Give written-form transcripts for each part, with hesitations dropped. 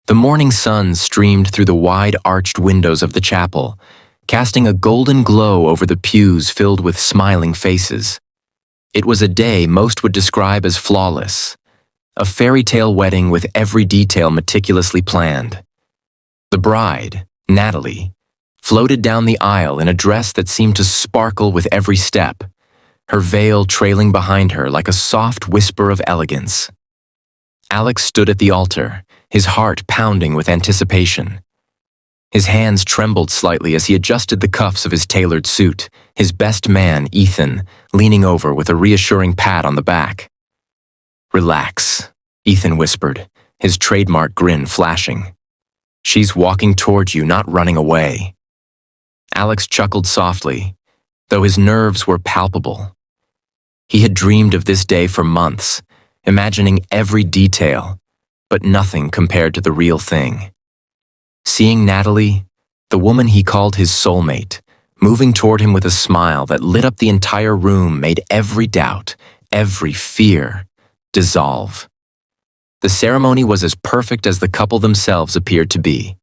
The morning sun streamed through the wide arched windows of the chapel, casting a golden glow over the pews filled with smiling faces. It was a day most would describe as flawless, a fairy tale wedding with every detail meticulously planned. The bride, Natalie, floated down the aisle in a dress that seemed to sparkle with every step, her veil trailing behind her like a soft whisper of elegance. Alex stood at the altar, his heart pounding with anticipation. His hands trembled slightly as he adjusted the cuffs of his tailored suit, his best man, Ethan, leaning over with a reassuring pat on the back. "Relax," Ethan whispered, his trademark grin flashing. "She's walking toward you, not running away." Alex chuckled softly, though his nerves were palpable. He had dreamed of this day for months, imagining every detail, but nothing compared to the real thing. Seeing Natalie, the woman he called his soulmate, moving toward him with a smile that lit up the entire room made every doubt, every fear, dissolve. The ceremony was as perfect as the couple themselves appeared to be.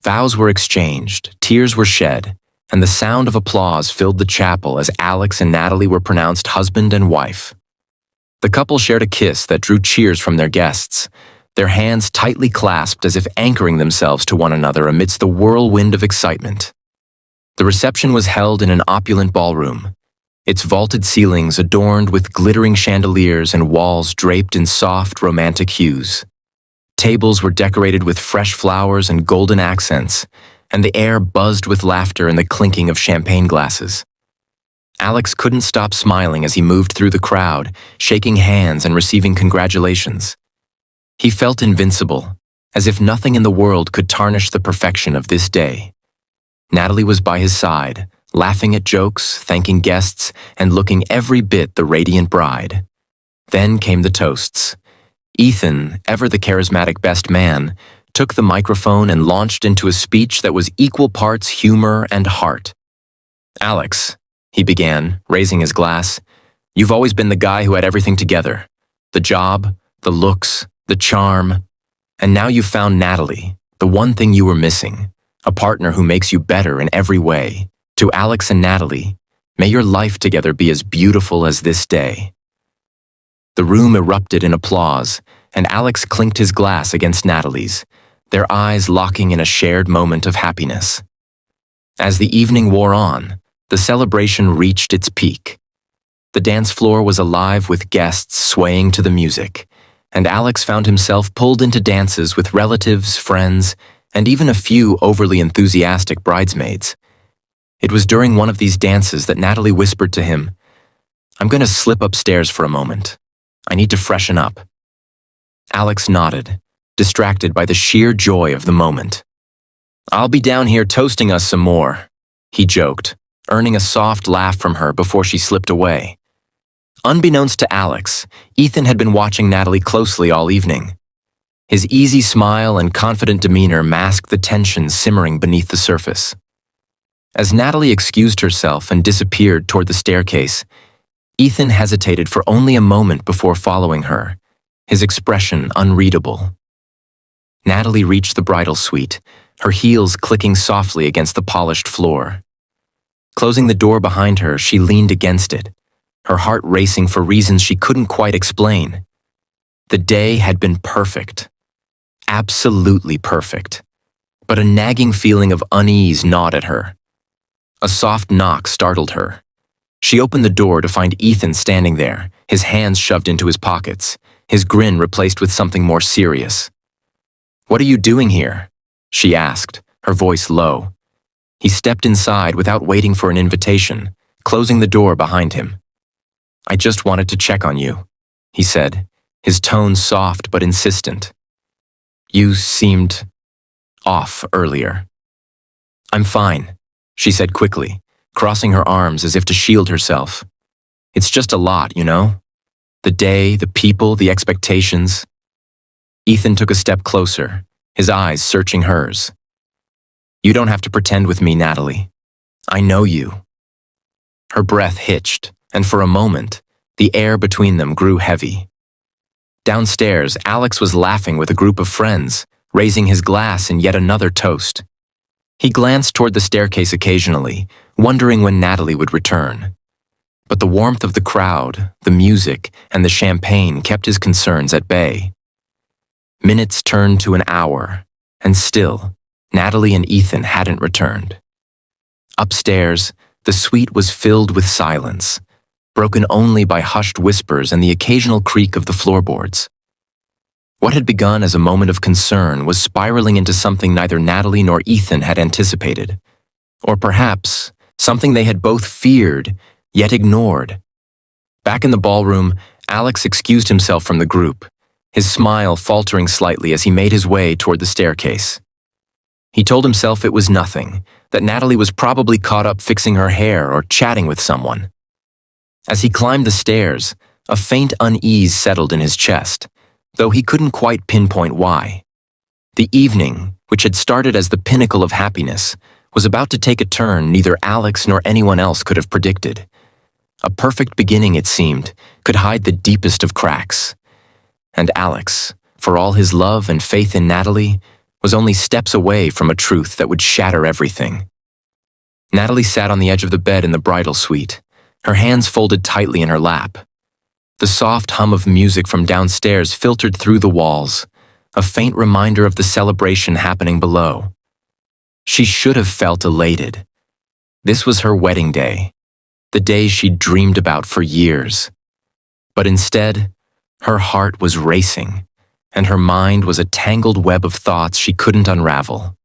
Vows were exchanged, tears were shed, and the sound of applause filled the chapel as Alex and Natalie were pronounced husband and wife. The couple shared a kiss that drew cheers from their guests, their hands tightly clasped as if anchoring themselves to one another amidst the whirlwind of excitement. The reception was held in an opulent ballroom, its vaulted ceilings adorned with glittering chandeliers and walls draped in soft, romantic hues. Tables were decorated with fresh flowers and golden accents, and the air buzzed with laughter and the clinking of champagne glasses. Alex couldn't stop smiling as he moved through the crowd, shaking hands and receiving congratulations. He felt invincible, as if nothing in the world could tarnish the perfection of this day. Natalie was by his side, laughing at jokes, thanking guests, and looking every bit the radiant bride. Then came the toasts. Ethan, ever the charismatic best man, took the microphone and launched into a speech that was equal parts humor and heart. "Alex," he began, raising his glass, "you've always been the guy who had everything together. The job, the looks, the charm. And now you've found Natalie, the one thing you were missing, a partner who makes you better in every way. To Alex and Natalie, may your life together be as beautiful as this day." The room erupted in applause, and Alex clinked his glass against Natalie's, their eyes locking in a shared moment of happiness. As the evening wore on, the celebration reached its peak. The dance floor was alive with guests swaying to the music, and Alex found himself pulled into dances with relatives, friends, and even a few overly enthusiastic bridesmaids. It was during one of these dances that Natalie whispered to him, "I'm going to slip upstairs for a moment. I need to freshen up." Alex nodded, distracted by the sheer joy of the moment. "I'll be down here toasting us some more," he joked, earning a soft laugh from her before she slipped away. Unbeknownst to Alex, Ethan had been watching Natalie closely all evening. His easy smile and confident demeanor masked the tension simmering beneath the surface. As Natalie excused herself and disappeared toward the staircase, Ethan hesitated for only a moment before following her, his expression unreadable. Natalie reached the bridal suite, her heels clicking softly against the polished floor. Closing the door behind her, she leaned against it, her heart racing for reasons she couldn't quite explain. The day had been perfect. Absolutely perfect. But a nagging feeling of unease gnawed at her. A soft knock startled her. She opened the door to find Ethan standing there, his hands shoved into his pockets, his grin replaced with something more serious. "What are you doing here?" she asked, her voice low. He stepped inside without waiting for an invitation, closing the door behind him. "I just wanted to check on you," he said, his tone soft but insistent. "You seemed off earlier." "I'm fine," she said quickly, crossing her arms as if to shield herself. "It's just a lot, you know? The day, the people, the expectations." Ethan took a step closer, his eyes searching hers. "You don't have to pretend with me, Natalie. I know you." Her breath hitched, and for a moment, the air between them grew heavy. Downstairs, Alex was laughing with a group of friends, raising his glass in yet another toast. He glanced toward the staircase occasionally, wondering when Natalie would return. But the warmth of the crowd, the music, and the champagne kept his concerns at bay. Minutes turned to an hour, and still, Natalie and Ethan hadn't returned. Upstairs, the suite was filled with silence, broken only by hushed whispers and the occasional creak of the floorboards. What had begun as a moment of concern was spiraling into something neither Natalie nor Ethan had anticipated. Or perhaps, something they had both feared, yet ignored. Back in the ballroom, Alex excused himself from the group, his smile faltering slightly as he made his way toward the staircase. He told himself it was nothing, that Natalie was probably caught up fixing her hair or chatting with someone. As he climbed the stairs, a faint unease settled in his chest, though he couldn't quite pinpoint why. The evening, which had started as the pinnacle of happiness, was about to take a turn neither Alex nor anyone else could have predicted. A perfect beginning, it seemed, could hide the deepest of cracks. And Alex, for all his love and faith in Natalie, was only steps away from a truth that would shatter everything. Natalie sat on the edge of the bed in the bridal suite, her hands folded tightly in her lap. The soft hum of music from downstairs filtered through the walls, a faint reminder of the celebration happening below. She should have felt elated. This was her wedding day, the day she'd dreamed about for years. But instead, her heart was racing, and her mind was a tangled web of thoughts she couldn't unravel.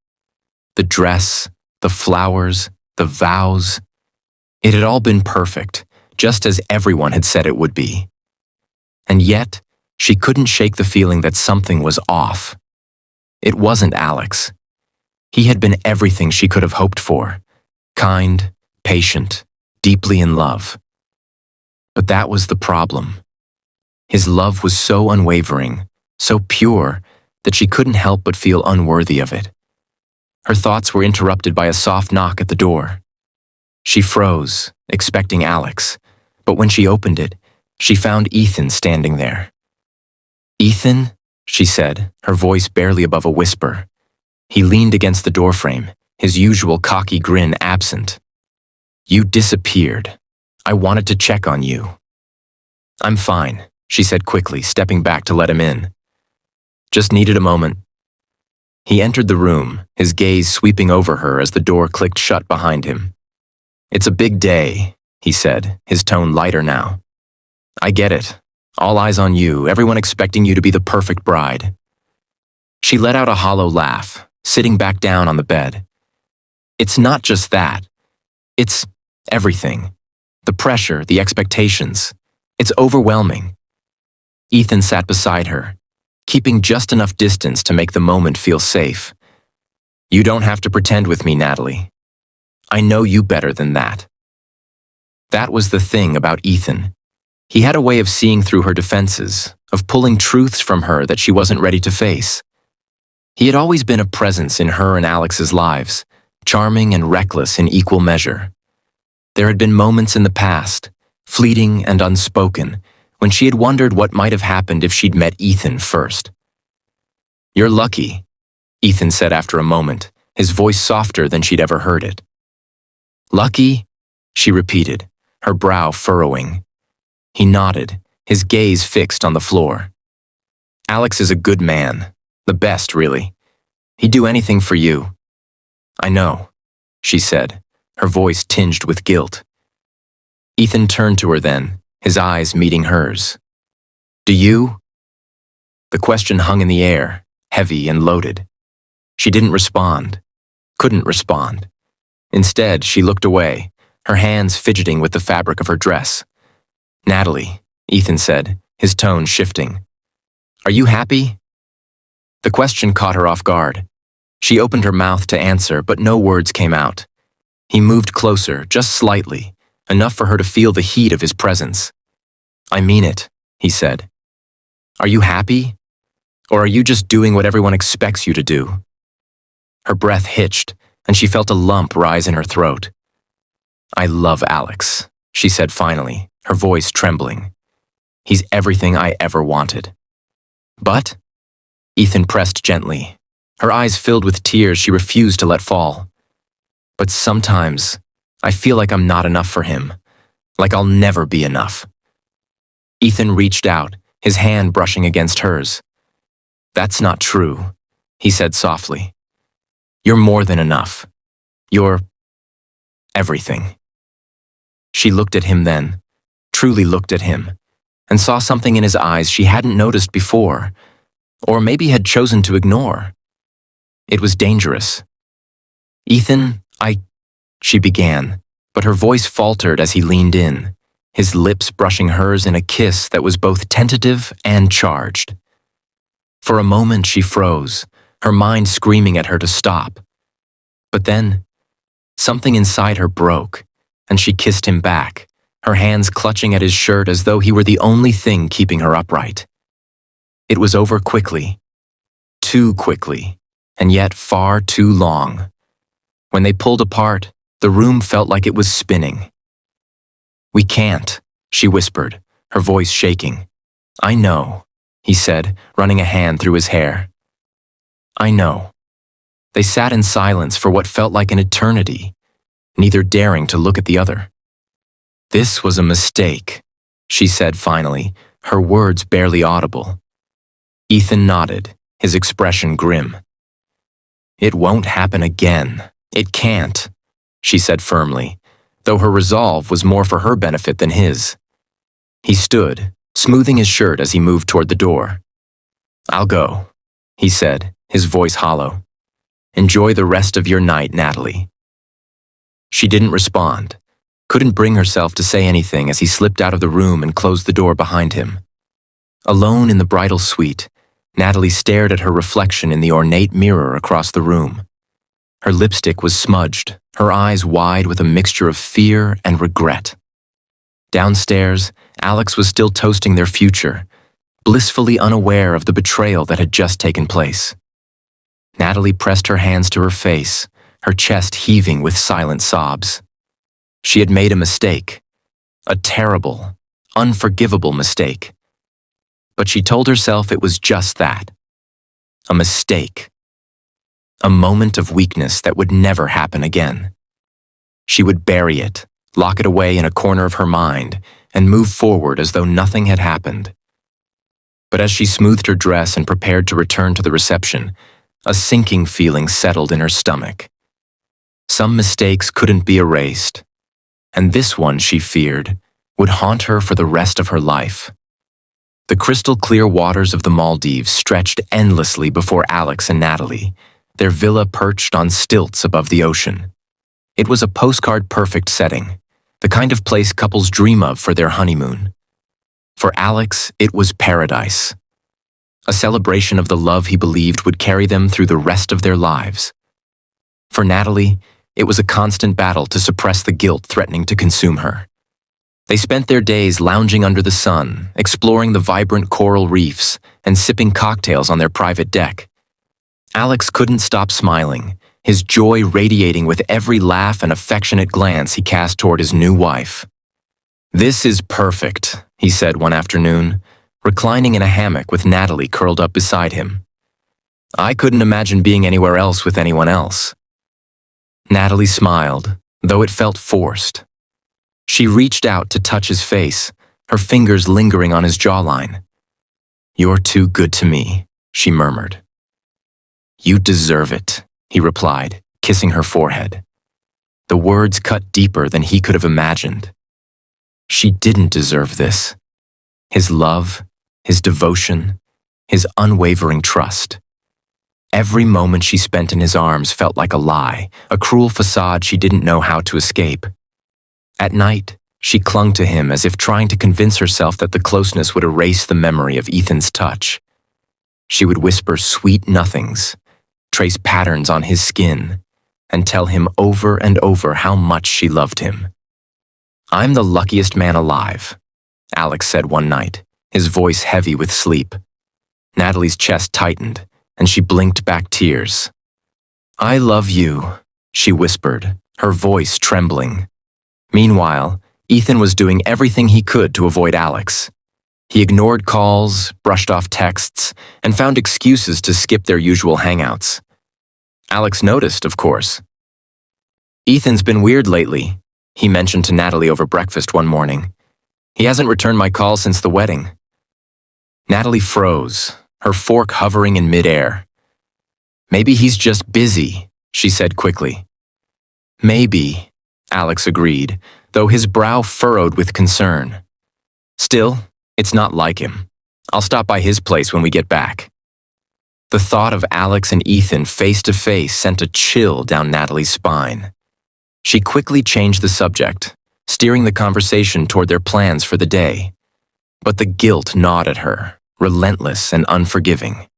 The dress, the flowers, the vows. It had all been perfect, just as everyone had said it would be. And yet, she couldn't shake the feeling that something was off. It wasn't Alex. He had been everything she could have hoped for. Kind, patient, deeply in love. But that was the problem. His love was so unwavering, so pure, that she couldn't help but feel unworthy of it. Her thoughts were interrupted by a soft knock at the door. She froze, expecting Alex, but when she opened it, she found Ethan standing there. "Ethan?" she said, her voice barely above a whisper. He leaned against the doorframe, his usual cocky grin absent. "You disappeared. I wanted to check on you." "I'm fine," she said quickly, stepping back to let him in. "Just needed a moment." He entered the room, his gaze sweeping over her as the door clicked shut behind him. "It's a big day," he said, his tone lighter now. "I get it. All eyes on you, everyone expecting you to be the perfect bride." She let out a hollow laugh, sitting back down on the bed. "It's not just that. It's everything. The pressure, the expectations. It's overwhelming." Ethan sat beside her, keeping just enough distance to make the moment feel safe. "You don't have to pretend with me, Natalie. I know you better than that." That was the thing about Ethan. He had a way of seeing through her defenses, of pulling truths from her that she wasn't ready to face. He had always been a presence in her and Alex's lives, charming and reckless in equal measure. There had been moments in the past, fleeting and unspoken, when she had wondered what might have happened if she'd met Ethan first. "You're lucky," Ethan said after a moment, his voice softer than she'd ever heard it. "Lucky?" she repeated, her brow furrowing. He nodded, his gaze fixed on the floor. "Alex is a good man, the best, really. He'd do anything for you." "I know," she said, her voice tinged with guilt. Ethan turned to her then, his eyes meeting hers. "Do you?" The question hung in the air, heavy and loaded. She didn't respond, couldn't respond. Instead, she looked away, her hands fidgeting with the fabric of her dress. "Natalie," Ethan said, his tone shifting. "Are you happy?" The question caught her off guard. She opened her mouth to answer, but no words came out. He moved closer, just slightly, enough for her to feel the heat of his presence. "I mean it," he said. "Are you happy? Or are you just doing what everyone expects you to do?" Her breath hitched, and she felt a lump rise in her throat. "I love Alex," she said finally, her voice trembling. "He's everything I ever wanted." "But?" Ethan pressed gently, Her eyes filled with tears she refused to let fall. But sometimes, I feel like I'm not enough for him, like I'll never be enough. Ethan reached out, his hand brushing against hers. That's not true, he said softly. You're more than enough. You're everything. She looked at him then, truly looked at him, and saw something in his eyes she hadn't noticed before, or maybe had chosen to ignore. It was dangerous. Ethan, she began, but her voice faltered as he leaned in, his lips brushing hers in a kiss that was both tentative and charged. For a moment she froze, her mind screaming at her to stop. But then, something inside her broke, and she kissed him back, her hands clutching at his shirt as though he were the only thing keeping her upright. It was over quickly, too quickly, and yet far too long. When they pulled apart, the room felt like it was spinning. We can't, she whispered, her voice shaking. I know, he said, running a hand through his hair. I know. They sat in silence for what felt like an eternity, neither daring to look at the other. This was a mistake, she said finally, her words barely audible. Ethan nodded, his expression grim. It won't happen again. It can't, she said firmly, though her resolve was more for her benefit than his. He stood, smoothing his shirt as he moved toward the door. I'll go, he said, his voice hollow. Enjoy the rest of your night, Natalie. She didn't respond, couldn't bring herself to say anything as he slipped out of the room and closed the door behind him. Alone in the bridal suite, Natalie stared at her reflection in the ornate mirror across the room. Her lipstick was smudged, her eyes wide with a mixture of fear and regret. Downstairs, Alex was still toasting their future, blissfully unaware of the betrayal that had just taken place. Natalie pressed her hands to her face, her chest heaving with silent sobs. She had made a mistake, a terrible, unforgivable mistake. But she told herself it was just that, a mistake. A moment of weakness that would never happen again. She would bury it, lock it away in a corner of her mind, and move forward as though nothing had happened. But as she smoothed her dress and prepared to return to the reception, a sinking feeling settled in her stomach. Some mistakes couldn't be erased, and this one, she feared, would haunt her for the rest of her life. The crystal-clear waters of the Maldives stretched endlessly before Alex and Natalie, their villa perched on stilts above the ocean. It was a postcard-perfect setting, the kind of place couples dream of for their honeymoon. For Alex, it was paradise, a celebration of the love he believed would carry them through the rest of their lives. For Natalie, it was a constant battle to suppress the guilt threatening to consume her. They spent their days lounging under the sun, exploring the vibrant coral reefs, and sipping cocktails on their private deck. Alex couldn't stop smiling, his joy radiating with every laugh and affectionate glance he cast toward his new wife. This is perfect, he said one afternoon, reclining in a hammock with Natalie curled up beside him. I couldn't imagine being anywhere else with anyone else. Natalie smiled, though it felt forced. She reached out to touch his face, her fingers lingering on his jawline. You're too good to me, she murmured. You deserve it, he replied, kissing her forehead. The words cut deeper than he could have imagined. She didn't deserve this. His love, his devotion, his unwavering trust. Every moment she spent in his arms felt like a lie, a cruel facade she didn't know how to escape. At night, she clung to him as if trying to convince herself that the closeness would erase the memory of Ethan's touch. She would whisper sweet nothings, trace patterns on his skin, and tell him over and over how much she loved him. I'm the luckiest man alive, Alex said one night, his voice heavy with sleep. Natalie's chest tightened, and she blinked back tears. I love you, she whispered, her voice trembling. Meanwhile, Ethan was doing everything he could to avoid Alex. He ignored calls, brushed off texts, and found excuses to skip their usual hangouts. Alex noticed, of course. Ethan's been weird lately, he mentioned to Natalie over breakfast one morning. He hasn't returned my calls since the wedding. Natalie froze, her fork hovering in midair. Maybe he's just busy, she said quickly. Maybe, Alex agreed, though his brow furrowed with concern. Still, it's not like him. I'll stop by his place when we get back. The thought of Alex and Ethan face to face sent a chill down Natalie's spine. She quickly changed the subject, steering the conversation toward their plans for the day. But the guilt gnawed at her, relentless and unforgiving.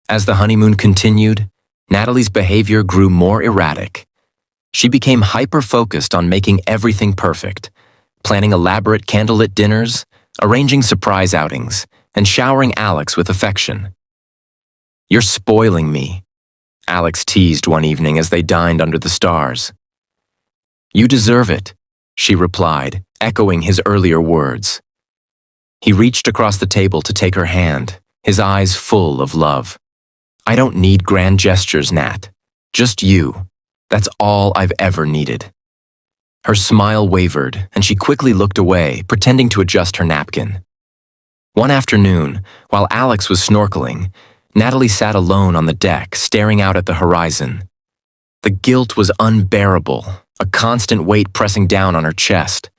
As the honeymoon continued, Natalie's behavior grew more erratic. She became hyper-focused on making everything perfect, planning elaborate candlelit dinners, arranging surprise outings, and showering Alex with affection. "You're spoiling me," Alex teased one evening as they dined under the stars. "You deserve it," she replied, echoing his earlier words. He reached across the table to take her hand, his eyes full of love. "I don't need grand gestures, Nat. Just you. That's all I've ever needed." Her smile wavered, and she quickly looked away, pretending to adjust her napkin. One afternoon, while Alex was snorkeling, Natalie sat alone on the deck, staring out at the horizon. The guilt was unbearable, a constant weight pressing down on her chest.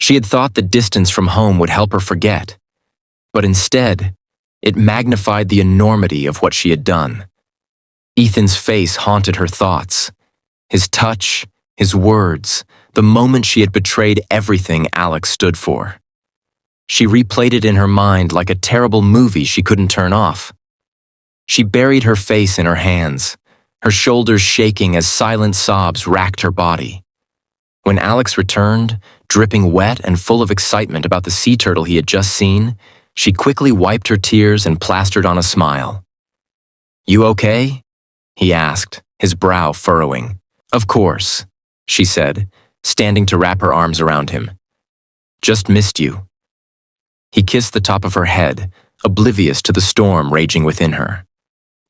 She had thought the distance from home would help her forget. But instead, it magnified the enormity of what she had done. Ethan's face haunted her thoughts. His touch, his words, the moment she had betrayed everything Alex stood for. She replayed it in her mind like a terrible movie she couldn't turn off. She buried her face in her hands, her shoulders shaking as silent sobs racked her body. When Alex returned, dripping wet and full of excitement about the sea turtle he had just seen, she quickly wiped her tears and plastered on a smile. "You okay?" he asked, his brow furrowing. "Of course," she said, standing to wrap her arms around him. "Just missed you." He kissed the top of her head, oblivious to the storm raging within her.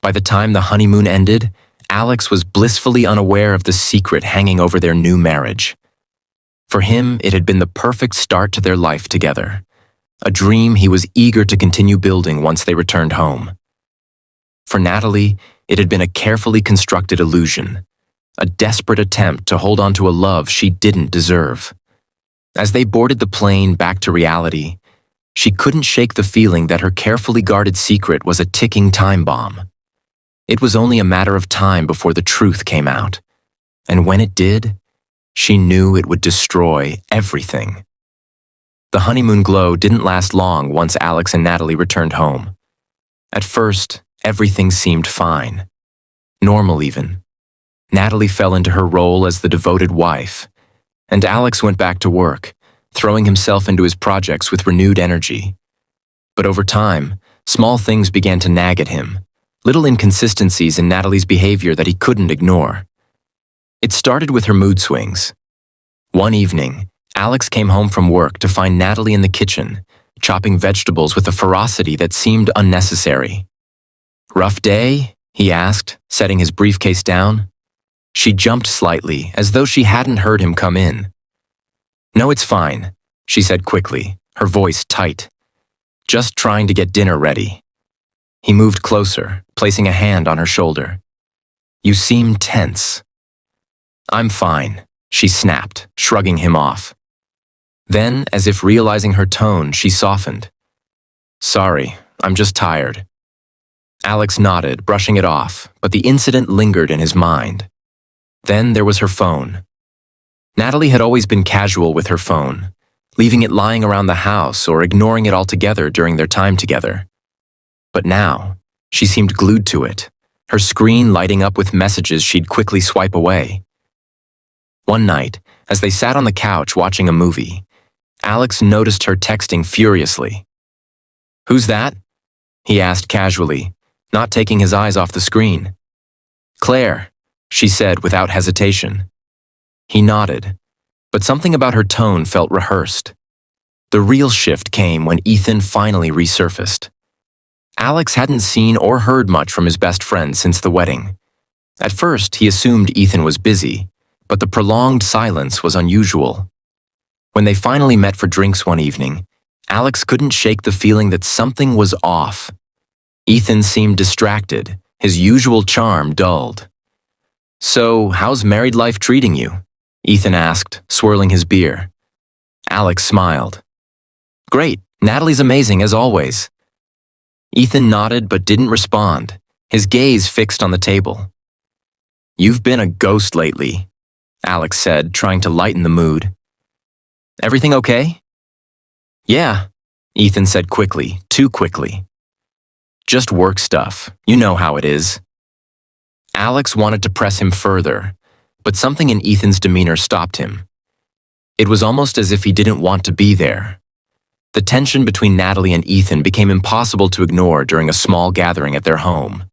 By the time the honeymoon ended, Alex was blissfully unaware of the secret hanging over their new marriage. For him, it had been the perfect start to their life together, a dream he was eager to continue building once they returned home. For Natalie, it had been a carefully constructed illusion, a desperate attempt to hold on to a love she didn't deserve. As they boarded the plane back to reality, she couldn't shake the feeling that her carefully guarded secret was a ticking time bomb. It was only a matter of time before the truth came out, and when it did, she knew it would destroy everything. The honeymoon glow didn't last long once Alex and Natalie returned home. At first, everything seemed fine. Normal even. Natalie fell into her role as the devoted wife, and Alex went back to work, throwing himself into his projects with renewed energy. But over time, small things began to nag at him, little inconsistencies in Natalie's behavior that he couldn't ignore. It started with her mood swings. One evening, Alex came home from work to find Natalie in the kitchen, chopping vegetables with a ferocity that seemed unnecessary. "Rough day?" he asked, setting his briefcase down. She jumped slightly, as though she hadn't heard him come in. "No, it's fine," she said quickly, her voice tight. "Just trying to get dinner ready." He moved closer, placing a hand on her shoulder. "You seem tense." "I'm fine," she snapped, shrugging him off. Then, as if realizing her tone, she softened. "Sorry, I'm just tired." Alex nodded, brushing it off, but the incident lingered in his mind. Then there was her phone. Natalie had always been casual with her phone, leaving it lying around the house or ignoring it altogether during their time together. But now, she seemed glued to it, her screen lighting up with messages she'd quickly swipe away. One night, as they sat on the couch watching a movie, Alex noticed her texting furiously. "Who's that?" he asked casually, not taking his eyes off the screen. "Claire," she said without hesitation. He nodded, but something about her tone felt rehearsed. The real shift came when Ethan finally resurfaced. Alex hadn't seen or heard much from his best friend since the wedding. At first, he assumed Ethan was busy, but the prolonged silence was unusual. When they finally met for drinks one evening, Alex couldn't shake the feeling that something was off. Ethan seemed distracted, his usual charm dulled. "So, how's married life treating you?" Ethan asked, swirling his beer. Alex smiled. "Great, Natalie's amazing as always." Ethan nodded but didn't respond, his gaze fixed on the table. "You've been a ghost lately," Alex said, trying to lighten the mood. "Everything okay?" "Yeah," Ethan said quickly, too quickly. "Just work stuff, you know how it is." Alex wanted to press him further, but something in Ethan's demeanor stopped him. It was almost as if he didn't want to be there. The tension between Natalie and Ethan became impossible to ignore during a small gathering at their home.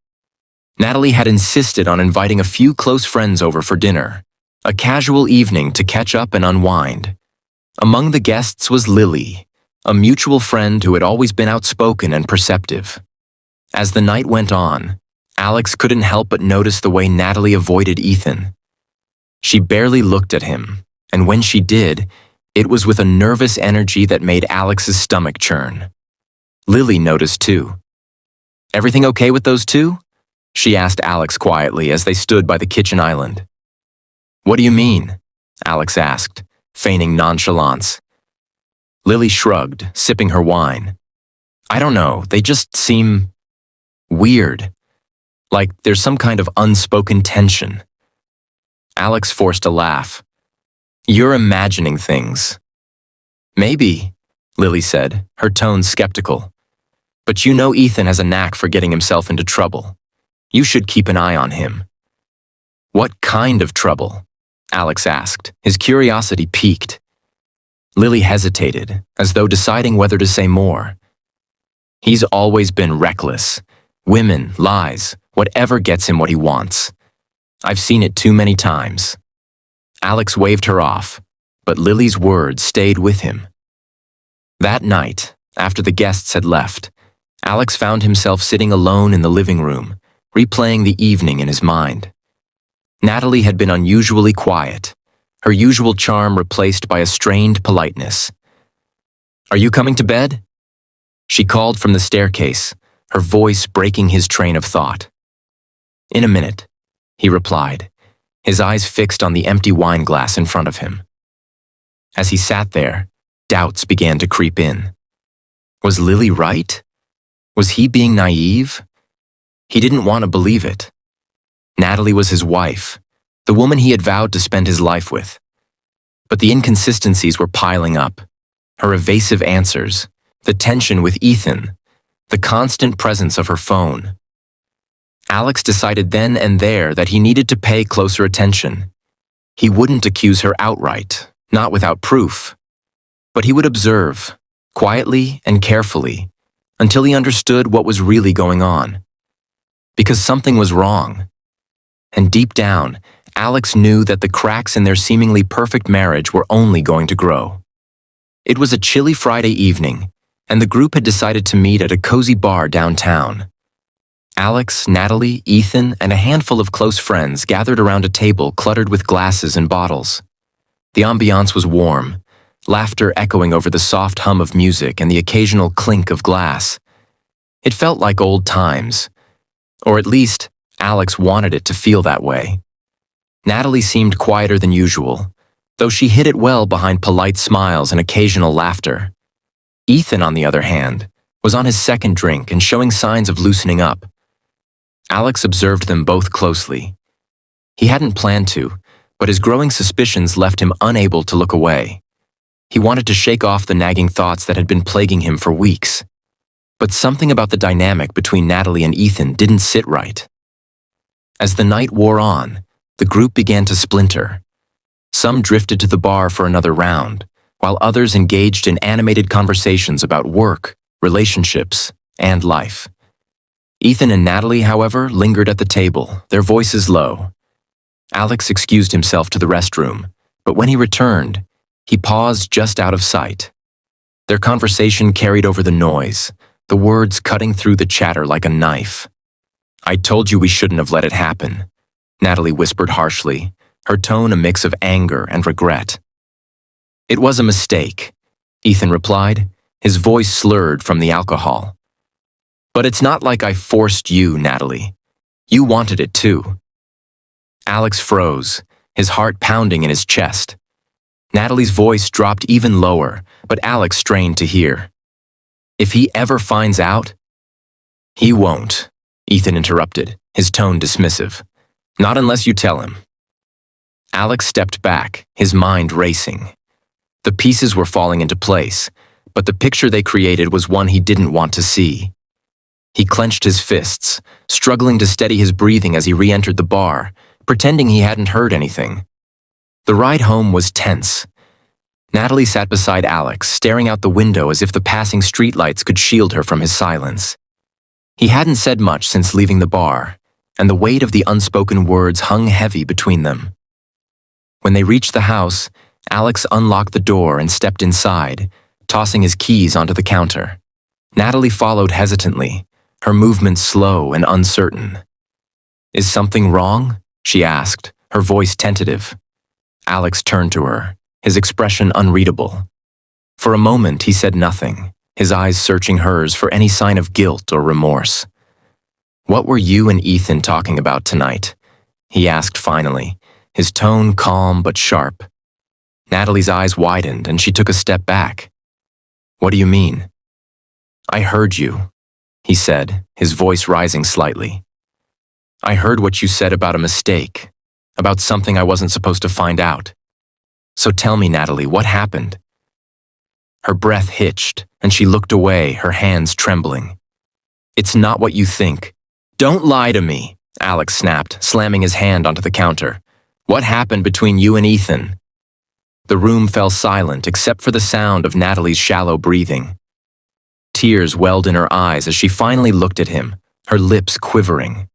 Natalie had insisted on inviting a few close friends over for dinner, a casual evening to catch up and unwind. Among the guests was Lily, a mutual friend who had always been outspoken and perceptive. As the night went on, Alex couldn't help but notice the way Natalie avoided Ethan. She barely looked at him, and when she did, it was with a nervous energy that made Alex's stomach churn. Lily noticed too. "Everything okay with those two?" she asked Alex quietly as they stood by the kitchen island. "What do you mean?" Alex asked, feigning nonchalance. Lily shrugged, sipping her wine. "I don't know, they just seem weird. Like there's some kind of unspoken tension." Alex forced a laugh. "You're imagining things." "Maybe," Lily said, her tone skeptical. "But you know Ethan has a knack for getting himself into trouble. You should keep an eye on him." "What kind of trouble?" Alex asked, his curiosity piqued. Lily hesitated, as though deciding whether to say more. "He's always been reckless. Women, lies, whatever gets him what he wants. I've seen it too many times." Alex waved her off, but Lily's words stayed with him. That night, after the guests had left, Alex found himself sitting alone in the living room, replaying the evening in his mind. Natalie had been unusually quiet, her usual charm replaced by a strained politeness. "Are you coming to bed?" She called from the staircase, her voice breaking his train of thought. "In a minute," he replied, his eyes fixed on the empty wine glass in front of him. As he sat there, doubts began to creep in. Was Lily right? Was he being naive? He didn't want to believe it. Natalie was his wife, the woman he had vowed to spend his life with. But the inconsistencies were piling up. Her evasive answers, the tension with Ethan, the constant presence of her phone. Alex decided then and there that he needed to pay closer attention. He wouldn't accuse her outright, not without proof. But he would observe, quietly and carefully, until he understood what was really going on. Because something was wrong. And deep down, Alex knew that the cracks in their seemingly perfect marriage were only going to grow. It was a chilly Friday evening, and the group had decided to meet at a cozy bar downtown. Alex, Natalie, Ethan, and a handful of close friends gathered around a table cluttered with glasses and bottles. The ambiance was warm, laughter echoing over the soft hum of music and the occasional clink of glass. It felt like old times, or at least Alex wanted it to feel that way. Natalie seemed quieter than usual, though she hid it well behind polite smiles and occasional laughter. Ethan, on the other hand, was on his second drink and showing signs of loosening up. Alex observed them both closely. He hadn't planned to, but his growing suspicions left him unable to look away. He wanted to shake off the nagging thoughts that had been plaguing him for weeks. But something about the dynamic between Natalie and Ethan didn't sit right. As the night wore on, the group began to splinter. Some drifted to the bar for another round, while others engaged in animated conversations about work, relationships, and life. Ethan and Natalie, however, lingered at the table, their voices low. Alex excused himself to the restroom, but when he returned, he paused just out of sight. Their conversation carried over the noise, the words cutting through the chatter like a knife. "I told you we shouldn't have let it happen," Natalie whispered harshly, her tone a mix of anger and regret. It was a mistake, Ethan replied, his voice slurred from the alcohol. But it's not like I forced you, Natalie. You wanted it too. Alex froze, his heart pounding in his chest. Natalie's voice dropped even lower, but Alex strained to hear. If he ever finds out? He won't, Ethan interrupted, his tone dismissive. Not unless you tell him. Alex stepped back, his mind racing. The pieces were falling into place, but the picture they created was one he didn't want to see. He clenched his fists, struggling to steady his breathing as he re-entered the bar, pretending he hadn't heard anything. The ride home was tense. Natalie sat beside Alex, staring out the window as if the passing streetlights could shield her from his silence. He hadn't said much since leaving the bar, and the weight of the unspoken words hung heavy between them. When they reached the house, Alex unlocked the door and stepped inside, tossing his keys onto the counter. Natalie followed hesitantly, her movements slow and uncertain. Is something wrong? She asked, her voice tentative. Alex turned to her, his expression unreadable. For a moment, he said nothing, his eyes searching hers for any sign of guilt or remorse. What were you and Ethan talking about tonight? He asked finally, his tone calm but sharp. Natalie's eyes widened and she took a step back. What do you mean? I heard you, he said, his voice rising slightly. I heard what you said about a mistake, about something I wasn't supposed to find out. So tell me, Natalie, what happened? Her breath hitched, and she looked away, her hands trembling. It's not what you think. Don't lie to me, Alex snapped, slamming his hand onto the counter. What happened between you and Ethan? The room fell silent except for the sound of Natalie's shallow breathing. Tears welled in her eyes as she finally looked at him, her lips quivering.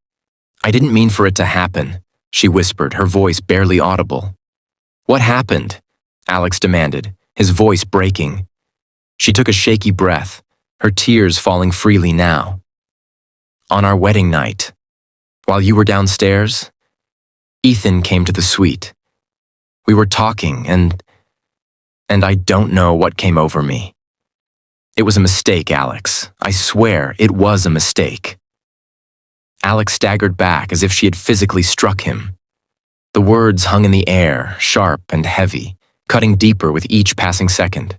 I didn't mean for it to happen, she whispered, her voice barely audible. What happened? Alex demanded, his voice breaking. She took a shaky breath, her tears falling freely now. On our wedding night, while you were downstairs, Ethan came to the suite. We were talking and I don't know what came over me. It was a mistake, Alex. I swear it was a mistake. Alex staggered back as if she had physically struck him. The words hung in the air, sharp and heavy, cutting deeper with each passing second.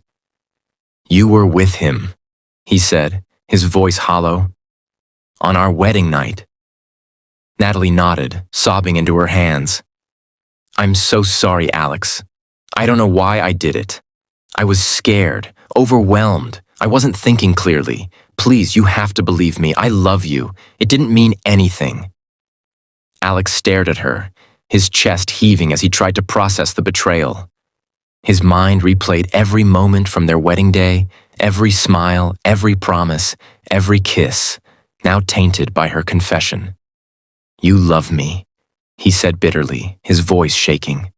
You were with him, he said, his voice hollow. On our wedding night. Natalie nodded, sobbing into her hands. I'm so sorry, Alex. I don't know why I did it. I was scared, overwhelmed. I wasn't thinking clearly. Please, you have to believe me. I love you. It didn't mean anything. Alex stared at her, his chest heaving as he tried to process the betrayal. His mind replayed every moment from their wedding day, every smile, every promise, every kiss, now tainted by her confession. You love me, he said bitterly, his voice shaking.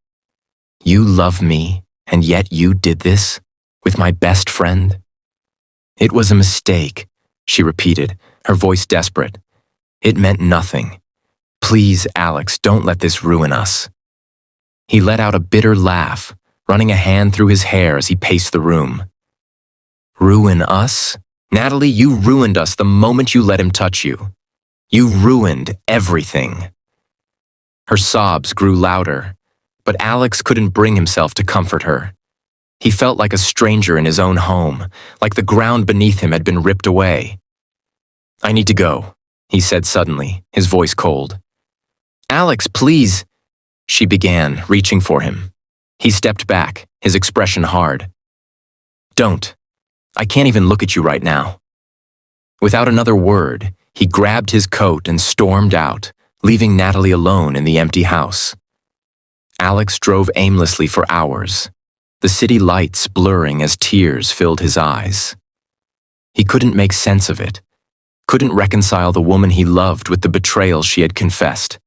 You love me, and yet you did this? With my best friend? It was a mistake, she repeated, her voice desperate. It meant nothing. Please, Alex, don't let this ruin us. He let out a bitter laugh, running a hand through his hair as he paced the room. Ruin us? Natalie, you ruined us the moment you let him touch you. You ruined everything. Her sobs grew louder, but Alex couldn't bring himself to comfort her. He felt like a stranger in his own home, like the ground beneath him had been ripped away. I need to go, he said suddenly, his voice cold. Alex, please, she began, reaching for him. He stepped back, his expression hard. Don't. I can't even look at you right now. Without another word, he grabbed his coat and stormed out, leaving Natalie alone in the empty house. Alex drove aimlessly for hours, the city lights blurring as tears filled his eyes. He couldn't make sense of it, couldn't reconcile the woman he loved with the betrayal she had confessed.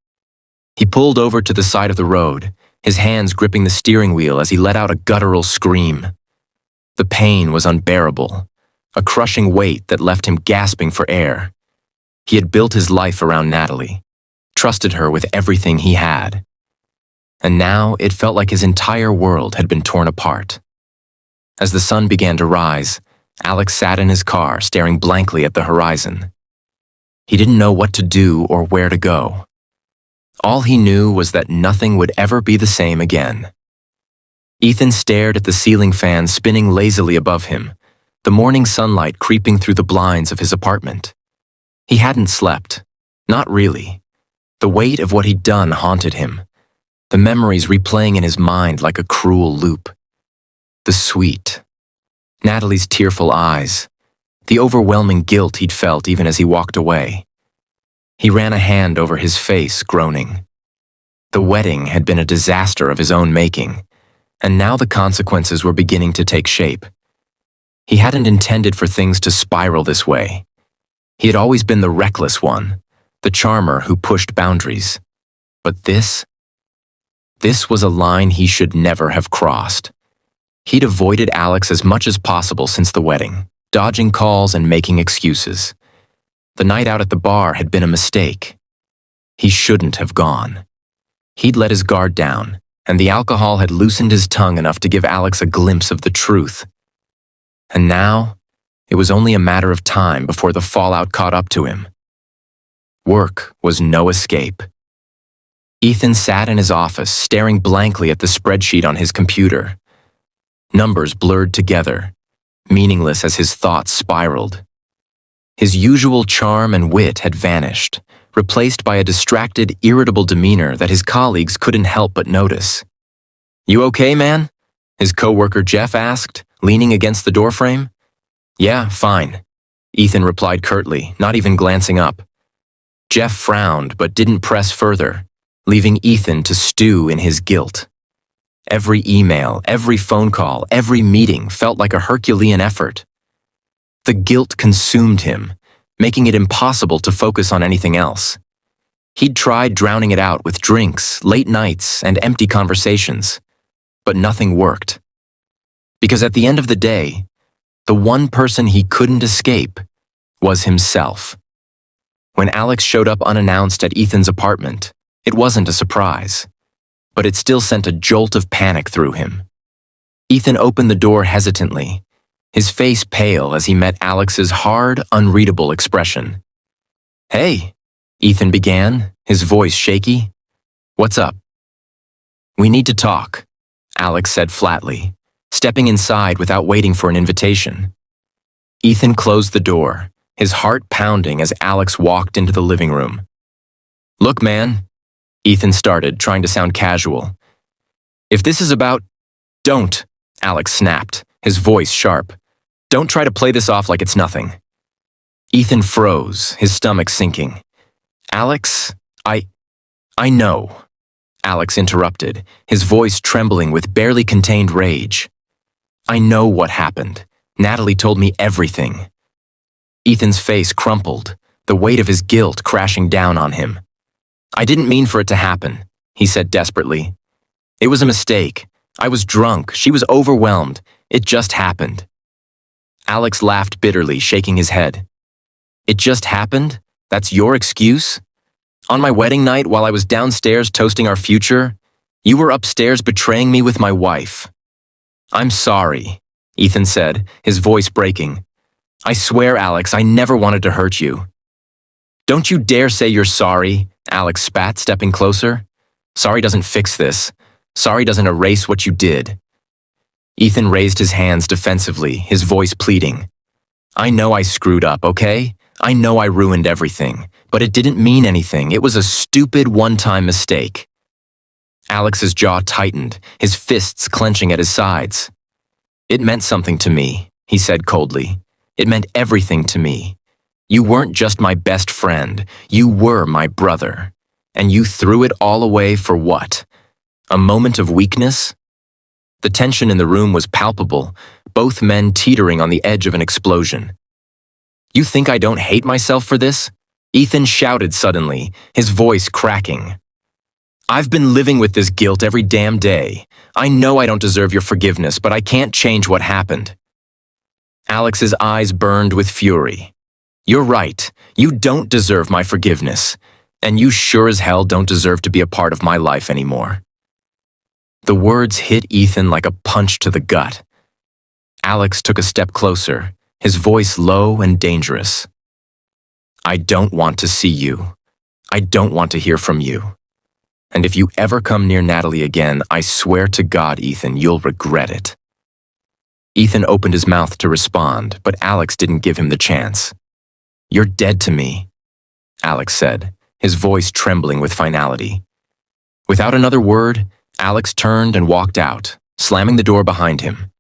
He pulled over to the side of the road, his hands gripping the steering wheel as he let out a guttural scream. The pain was unbearable, a crushing weight that left him gasping for air. He had built his life around Natalie, trusted her with everything he had. And now it felt like his entire world had been torn apart. As the sun began to rise, Alex sat in his car, staring blankly at the horizon. He didn't know what to do or where to go. All he knew was that nothing would ever be the same again. Ethan stared at the ceiling fan spinning lazily above him, the morning sunlight creeping through the blinds of his apartment. He hadn't slept. Not really. The weight of what he'd done haunted him, the memories replaying in his mind like a cruel loop. The sweet, Natalie's tearful eyes, the overwhelming guilt he'd felt even as he walked away. He ran a hand over his face, groaning. The wedding had been a disaster of his own making, and now the consequences were beginning to take shape. He hadn't intended for things to spiral this way. He had always been the reckless one, the charmer who pushed boundaries. But this was a line he should never have crossed. He'd avoided Alex as much as possible since the wedding, dodging calls and making excuses. The night out at the bar had been a mistake. He shouldn't have gone. He'd let his guard down, and the alcohol had loosened his tongue enough to give Alex a glimpse of the truth. And now, it was only a matter of time before the fallout caught up to him. Work was no escape. Ethan sat in his office, staring blankly at the spreadsheet on his computer. Numbers blurred together, meaningless as his thoughts spiraled. His usual charm and wit had vanished, replaced by a distracted, irritable demeanor that his colleagues couldn't help but notice. "You okay, man?" his coworker Jeff asked, leaning against the doorframe. "Yeah, fine," Ethan replied curtly, not even glancing up. Jeff frowned but didn't press further, leaving Ethan to stew in his guilt. Every email, every phone call, every meeting felt like a Herculean effort. The guilt consumed him, making it impossible to focus on anything else. He'd tried drowning it out with drinks, late nights, and empty conversations, but nothing worked. Because at the end of the day, the one person he couldn't escape was himself. When Alex showed up unannounced at Ethan's apartment, it wasn't a surprise, but it still sent a jolt of panic through him. Ethan opened the door hesitantly, his face pale as he met Alex's hard, unreadable expression. "Hey," Ethan began, his voice shaky. "What's up?" "We need to talk," Alex said flatly, stepping inside without waiting for an invitation. Ethan closed the door, his heart pounding as Alex walked into the living room. "Look, man," Ethan started, trying to sound casual. "If this is about—" "Don't," Alex snapped, his voice sharp. "Don't try to play this off like it's nothing." Ethan froze, his stomach sinking. "Alex, I know," Alex interrupted, his voice trembling with barely contained rage. "I know what happened. Natalie told me everything." Ethan's face crumpled, the weight of his guilt crashing down on him. "I didn't mean for it to happen," he said desperately. "It was a mistake. I was drunk. She was overwhelmed. It just happened." Alex laughed bitterly, shaking his head. "It just happened? That's your excuse? On my wedding night, while I was downstairs toasting our future, you were upstairs betraying me with my wife." "I'm sorry," Ethan said, his voice breaking. "I swear, Alex, I never wanted to hurt you." "Don't you dare say you're sorry," Alex spat, stepping closer. "Sorry doesn't fix this. Sorry doesn't erase what you did." Ethan raised his hands defensively, his voice pleading. "I know I screwed up, okay? I know I ruined everything, but it didn't mean anything. It was a stupid one-time mistake." Alex's jaw tightened, his fists clenching at his sides. "It meant something to me," he said coldly. "It meant everything to me. You weren't just my best friend, you were my brother. And you threw it all away for what? A moment of weakness?" The tension in the room was palpable, both men teetering on the edge of an explosion. "You think I don't hate myself for this?" Ethan shouted suddenly, his voice cracking. "I've been living with this guilt every damn day. I know I don't deserve your forgiveness, but I can't change what happened." Alex's eyes burned with fury. "You're right. You don't deserve my forgiveness. And you sure as hell don't deserve to be a part of my life anymore. The words hit Ethan like a punch to the gut. Alex took a step closer, his voice low and dangerous. I don't want to see you. I don't want to hear from you. And if you ever come near Natalie again, I swear to God, Ethan, you'll regret it. Ethan opened his mouth to respond, but Alex didn't give him the chance. You're dead to me, Alex said, his voice trembling with finality. Without another word, Alex turned and walked out, slamming the door behind him.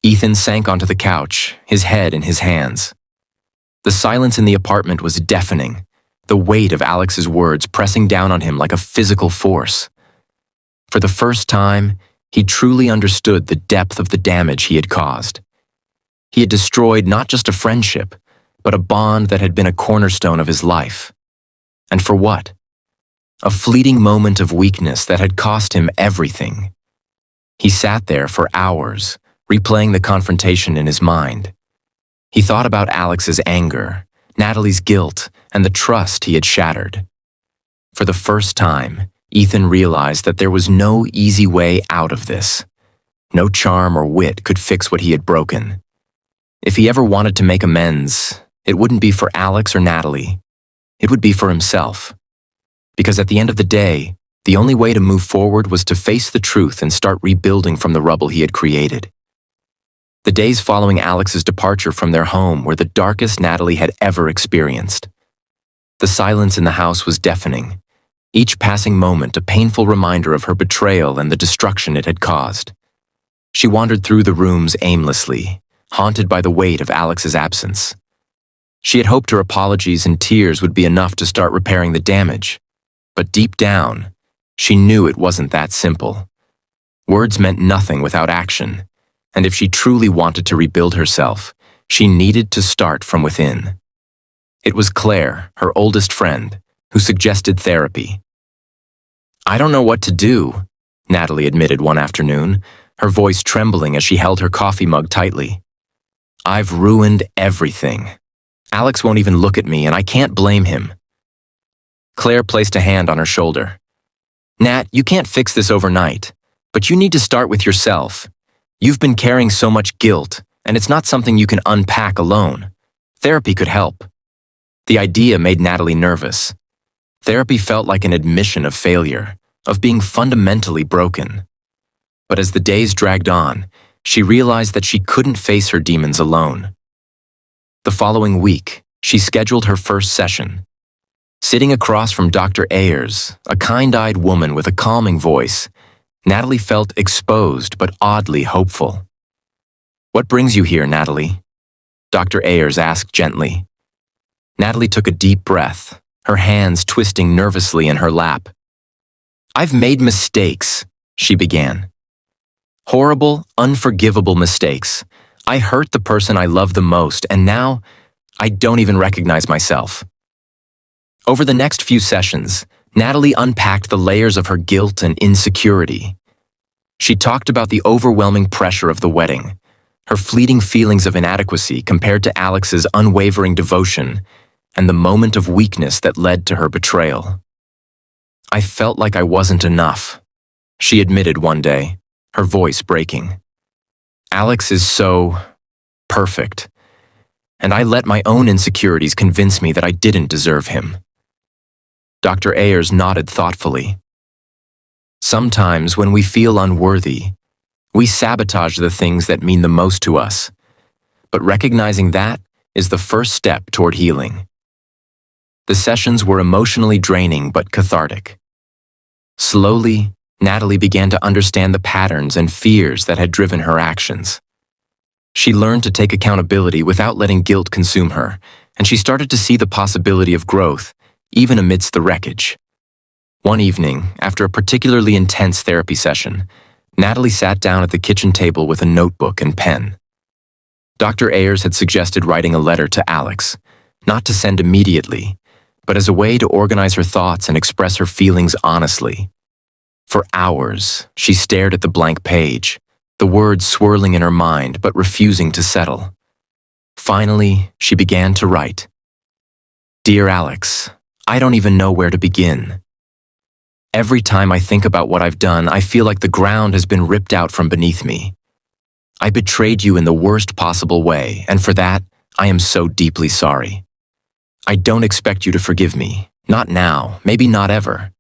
Ethan sank onto the couch, his head in his hands. The silence in the apartment was deafening, the weight of Alex's words pressing down on him like a physical force. For the first time, he truly understood the depth of the damage he had caused. He had destroyed not just a friendship, but a bond that had been a cornerstone of his life. And for what? A fleeting moment of weakness that had cost him everything. He sat there for hours, replaying the confrontation in his mind. He thought about Alex's anger, Natalie's guilt, and the trust he had shattered. For the first time, Ethan realized that there was no easy way out of this. No charm or wit could fix what he had broken. If he ever wanted to make amends, it wouldn't be for Alex or Natalie. It would be for himself. Because at the end of the day, the only way to move forward was to face the truth and start rebuilding from the rubble he had created. The days following Alex's departure from their home were the darkest Natalie had ever experienced. The silence in the house was deafening, each passing moment a painful reminder of her betrayal and the destruction it had caused. She wandered through the rooms aimlessly, haunted by the weight of Alex's absence. She had hoped her apologies and tears would be enough to start repairing the damage, but deep down, she knew it wasn't that simple. Words meant nothing without action. And if she truly wanted to rebuild herself, she needed to start from within. It was Claire, her oldest friend, who suggested therapy. I don't know what to do, Natalie admitted one afternoon, her voice trembling as she held her coffee mug tightly. I've ruined everything. Alex won't even look at me, and I can't blame him. Claire placed a hand on her shoulder. Nat, you can't fix this overnight, but you need to start with yourself. You've been carrying so much guilt, and it's not something you can unpack alone. Therapy could help. The idea made Natalie nervous. Therapy felt like an admission of failure, of being fundamentally broken. But as the days dragged on, she realized that she couldn't face her demons alone. The following week, she scheduled her first session. Sitting across from Dr. Ayers, a kind-eyed woman with a calming voice, Natalie felt exposed but oddly hopeful. What brings you here, Natalie? Dr. Ayers asked gently. Natalie took a deep breath, her hands twisting nervously in her lap. I've made mistakes, she began. Horrible, unforgivable mistakes. I hurt the person I love the most, and now I don't even recognize myself. Over the next few sessions, Natalie unpacked the layers of her guilt and insecurity. She talked about the overwhelming pressure of the wedding, her fleeting feelings of inadequacy compared to Alex's unwavering devotion, and the moment of weakness that led to her betrayal. I felt like I wasn't enough, she admitted one day, her voice breaking. Alex is so perfect, and I let my own insecurities convince me that I didn't deserve him. Dr. Ayers nodded thoughtfully. Sometimes when we feel unworthy, we sabotage the things that mean the most to us, but recognizing that is the first step toward healing. The sessions were emotionally draining but cathartic. Slowly, Natalie began to understand the patterns and fears that had driven her actions. She learned to take accountability without letting guilt consume her, and she started to see the possibility of growth, even amidst the wreckage. One evening, after a particularly intense therapy session, Natalie sat down at the kitchen table with a notebook and pen. Dr. Ayers had suggested writing a letter to Alex, not to send immediately, but as a way to organize her thoughts and express her feelings honestly. For hours, she stared at the blank page, the words swirling in her mind but refusing to settle. Finally, she began to write. Dear Alex, I don't even know where to begin. Every time I think about what I've done, I feel like the ground has been ripped out from beneath me. I betrayed you in the worst possible way, and for that, I am so deeply sorry. I don't expect you to forgive me. Not now, maybe not ever.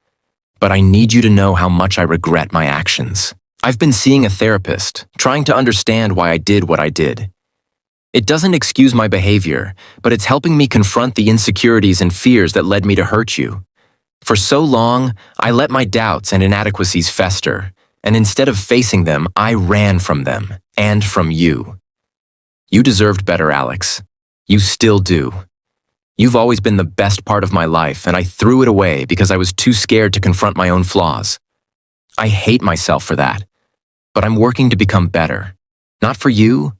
But I need you to know how much I regret my actions. I've been seeing a therapist, trying to understand why I did what I did. It doesn't excuse my behavior, but it's helping me confront the insecurities and fears that led me to hurt you. For so long, I let my doubts and inadequacies fester, and instead of facing them, I ran from them, and from you. You deserved better, Alex. You still do. You've always been the best part of my life, and I threw it away because I was too scared to confront my own flaws. I hate myself for that, but I'm working to become better. Not for you,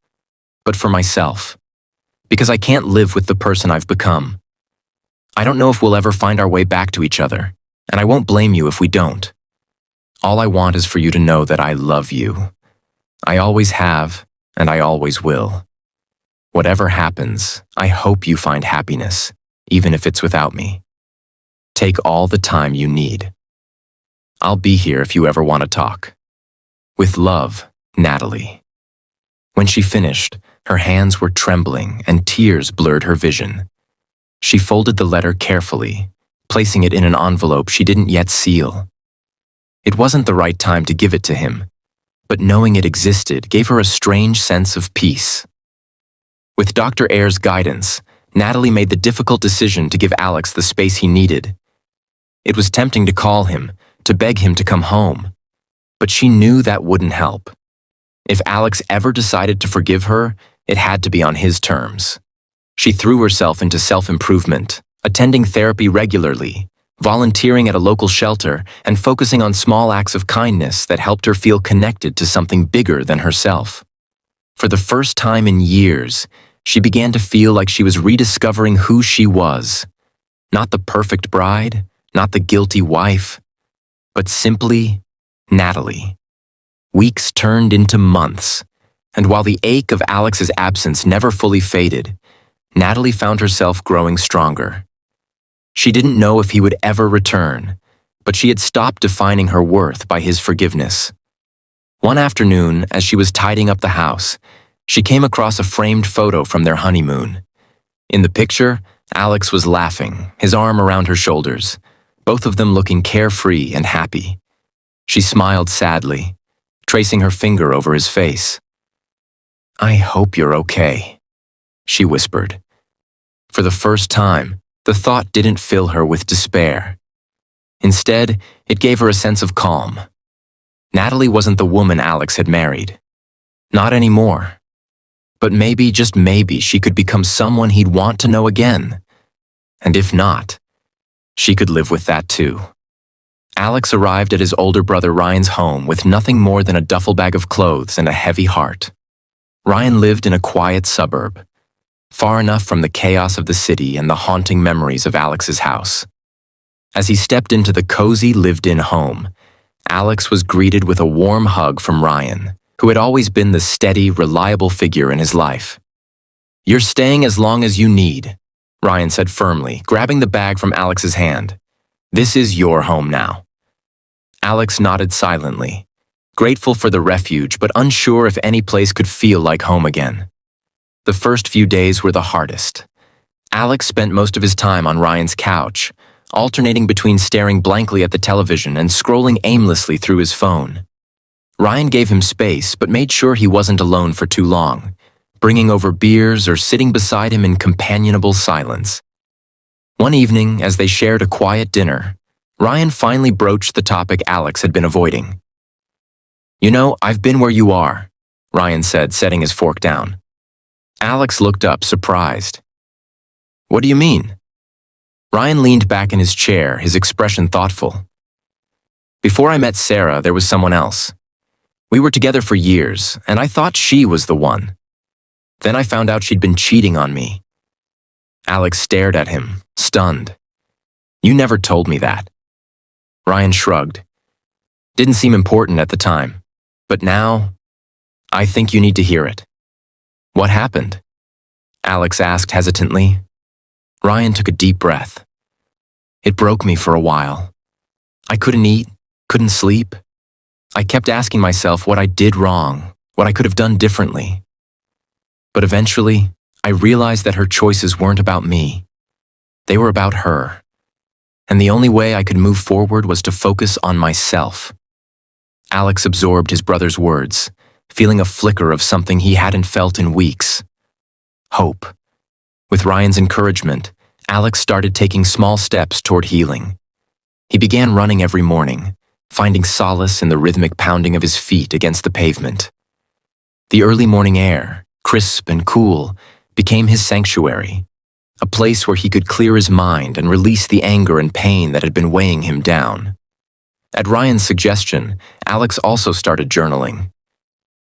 but for myself. Because I can't live with the person I've become. I don't know if we'll ever find our way back to each other, and I won't blame you if we don't. All I want is for you to know that I love you. I always have, and I always will. Whatever happens, I hope you find happiness, even if it's without me. Take all the time you need. I'll be here if you ever want to talk. With love, Natalie. When she finished, her hands were trembling and tears blurred her vision. She folded the letter carefully, placing it in an envelope she didn't yet seal. It wasn't the right time to give it to him, but knowing it existed gave her a strange sense of peace. With Dr. Ayer's guidance, Natalie made the difficult decision to give Alex the space he needed. It was tempting to call him, to beg him to come home, but she knew that wouldn't help. If Alex ever decided to forgive her, it had to be on his terms. She threw herself into self-improvement, attending therapy regularly, volunteering at a local shelter, and focusing on small acts of kindness that helped her feel connected to something bigger than herself. For the first time in years, she began to feel like she was rediscovering who she was. Not the perfect bride, not the guilty wife, but simply Natalie. Weeks turned into months, and while the ache of Alex's absence never fully faded, Natalie found herself growing stronger. She didn't know if he would ever return, but she had stopped defining her worth by his forgiveness. One afternoon, as she was tidying up the house, she came across a framed photo from their honeymoon. In the picture, Alex was laughing, his arm around her shoulders, both of them looking carefree and happy. She smiled sadly, tracing her finger over his face. "I hope you're okay," she whispered. For the first time, the thought didn't fill her with despair. Instead, it gave her a sense of calm. Natalie wasn't the woman Alex had married. Not anymore. But maybe, just maybe, she could become someone he'd want to know again. And if not, she could live with that too. Alex arrived at his older brother Ryan's home with nothing more than a duffel bag of clothes and a heavy heart. Ryan lived in a quiet suburb, far enough from the chaos of the city and the haunting memories of Alex's house. As he stepped into the cozy, lived-in home, Alex was greeted with a warm hug from Ryan, who had always been the steady, reliable figure in his life. "You're staying as long as you need," Ryan said firmly, grabbing the bag from Alex's hand. "This is your home now." Alex nodded silently, grateful for the refuge but unsure if any place could feel like home again. The first few days were the hardest. Alex spent most of his time on Ryan's couch, alternating between staring blankly at the television and scrolling aimlessly through his phone. Ryan gave him space but made sure he wasn't alone for too long, bringing over beers or sitting beside him in companionable silence. One evening, as they shared a quiet dinner, Ryan finally broached the topic Alex had been avoiding. "You know, I've been where you are," Ryan said, setting his fork down. Alex looked up, surprised. "What do you mean?" Ryan leaned back in his chair, his expression thoughtful. "Before I met Sarah, there was someone else. We were together for years, and I thought she was the one. Then I found out she'd been cheating on me." Alex stared at him, stunned. "You never told me that." Ryan shrugged. "Didn't seem important at the time, but now, I think you need to hear it." "What happened?" Alex asked hesitantly. Ryan took a deep breath. It broke me for a while. I couldn't eat, couldn't sleep. I kept asking myself what I did wrong, what I could have done differently. But eventually, I realized that her choices weren't about me. They were about her. And the only way I could move forward was to focus on myself. Alex absorbed his brother's words, feeling a flicker of something he hadn't felt in weeks. Hope. With Ryan's encouragement, Alex started taking small steps toward healing. He began running every morning, finding solace in the rhythmic pounding of his feet against the pavement. The early morning air, crisp and cool, became his sanctuary, a place where he could clear his mind and release the anger and pain that had been weighing him down. At Ryan's suggestion, Alex also started journaling.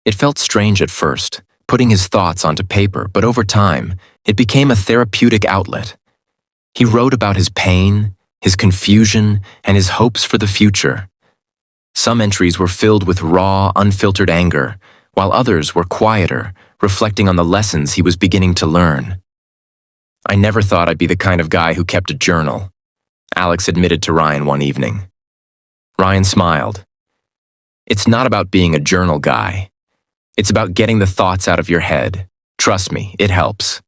It felt strange at first, putting his thoughts onto paper, but over time, it became a therapeutic outlet. He wrote about his pain, his confusion, and his hopes for the future. Some entries were filled with raw, unfiltered anger, while others were quieter, reflecting on the lessons he was beginning to learn. "I never thought I'd be the kind of guy who kept a journal," Alex admitted to Ryan one evening. Ryan smiled. "It's not about being a journal guy. It's about getting the thoughts out of your head. Trust me, it helps."